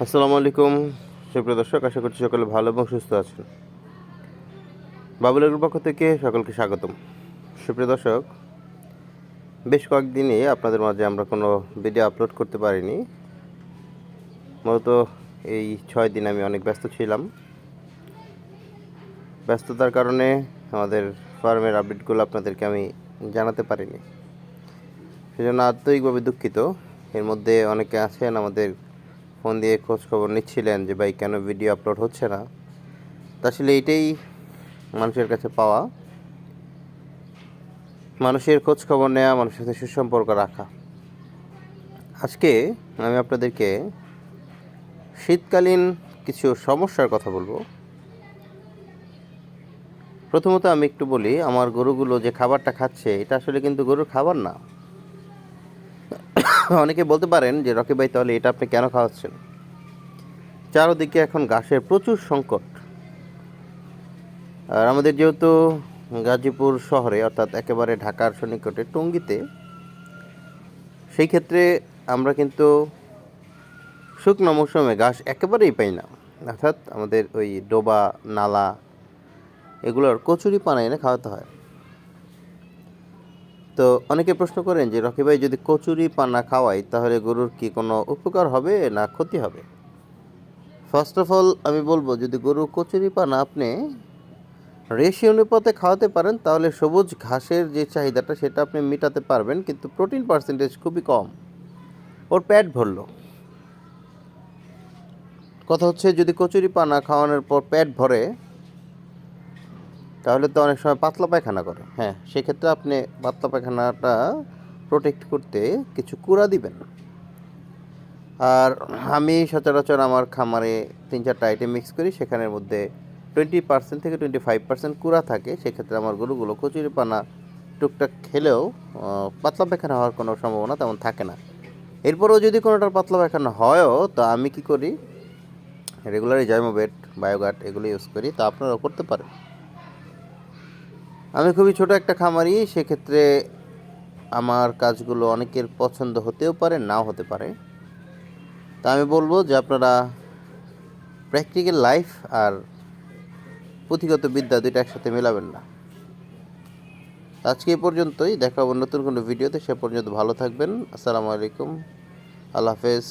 আসসালামু আলাইকুম সুপ্রিয় দর্শক, আশা করছি সকলে ভালো এবং সুস্থ আছেন। বাবুলের পক্ষ থেকে সকলকে স্বাগতম। সুপ্রিয় দর্শক, বেশ কয়েকদিনই আপনাদের মাঝে আমরা কোনো ভিডিও আপলোড করতে পারিনি। মূলত এই 6 দিন আমি অনেক ব্যস্ত ছিলাম। ব্যস্ততার কারণে আমাদের ফার্মের আপডেটগুলো আপনাদেরকে আমি জানাতে পারিনি, সেজন্য আন্তরিকভাবে দুঃখিত। এর মধ্যে অনেকে আছেন আমাদের ফোন দিয়ে খোঁজ খবর নিচ্ছিলেন যে ভাই কেন ভিডিও আপলোড হচ্ছে না। তা আসলে এইটাই মানুষের কাছে পাওয়া, মানুষের খোঁজ খবর নেওয়া, মানুষের সাথে সুসম্পর্ক রাখা। আজকে আমি আপনাদেরকে শীতকালীন কিছু সমস্যার কথা বলবো। প্রথমত আমি একটু বলি, আমার গরুগুলো যে খাবারটা খাচ্ছে এটা আসলে কিন্তু গরুর খাবার না। অনেকে বলতে পারেন যে রকি ভাই, তাহলে এটা আপনি কেন খাওয়াচ্ছেন? চারদিকে এখন ঘাসের প্রচুর সংকট। আর আমাদের যেহেতু গাজীপুর শহরে, অর্থাৎ একেবারে ঢাকার সন্নিকটে টঙ্গীতে, সেই ক্ষেত্রে আমরা কিন্তু শুকনো মৌসুমে ঘাস একেবারেই পাই না। অর্থাৎ আমাদের ওই ডোবা নালা এগুলোর কচুরি পানা এনে খাওয়াতে হয়। তো অনেকে প্রশ্ন করেন যে রকি ভাই, যদি কচুরি পানা খাওয়াই তাহলে গরুর কি কোনো উপকার হবে না ক্ষতি হবে? ফার্স্ট অফ অল আমি বলবো, যদি গরু কচুরি পানা আপনি রেশিও অনুপাতে খাওয়াতে পারেন তাহলে সবুজ ঘাসের যে চাহিদাটা সেটা আপনি মেটাতে পারবেন, কিন্তু প্রোটিন পার্সেন্টেজ খুবই কম। ওর পেট ভরলো। কথা হচ্ছে, যদি কচুরি পানা খাওয়ানোর পর পেট ভরে তাহলে তো অনেক সময় পাতলা পায়খানা করে। হ্যাঁ, সেক্ষেত্রে আপনি পাতলা পায়খানাটা প্রোটেক্ট করতে কিছু কুড়া দিবেন। আর আমি সচরাচর আমার খামারে 3-4টা আইটেম মিক্স করি, সেখানের মধ্যে 20% থেকে 25% কুড়া থাকে। সেক্ষেত্রে আমার গরুগুলো কচুরি পানা টুকটাক খেলেও পাতলা পায়খানা হওয়ার কোনো সম্ভাবনা তেমন থাকে না। এরপরেও যদি কোনোটার পাতলা পায়খানা হয়ও, তো আমি কি করি, রেগুলারই জাইমোবেট, বায়োগার্ড এগুলো ইউজ করি। তা আপনারাও করতে পারেন। আমি খুবই ছোট একটা খামারি, সেক্ষেত্রে আমার কাজগুলো অনেকের পছন্দ হতেও পারে, নাও হতে পারে। তা আমি বলবো যে আপনারা প্র্যাকটিক্যাল লাইফ আর পুঁথিগত বিদ্যা দুইটা একসাথে মেলাবেন না। আজকে এই পর্যন্তই, দেখা হবে নতুন কোনো ভিডিওতে। সে পর্যন্ত ভালো থাকবেন। আসসালামু আলাইকুম, আল্লাহ হাফেজ।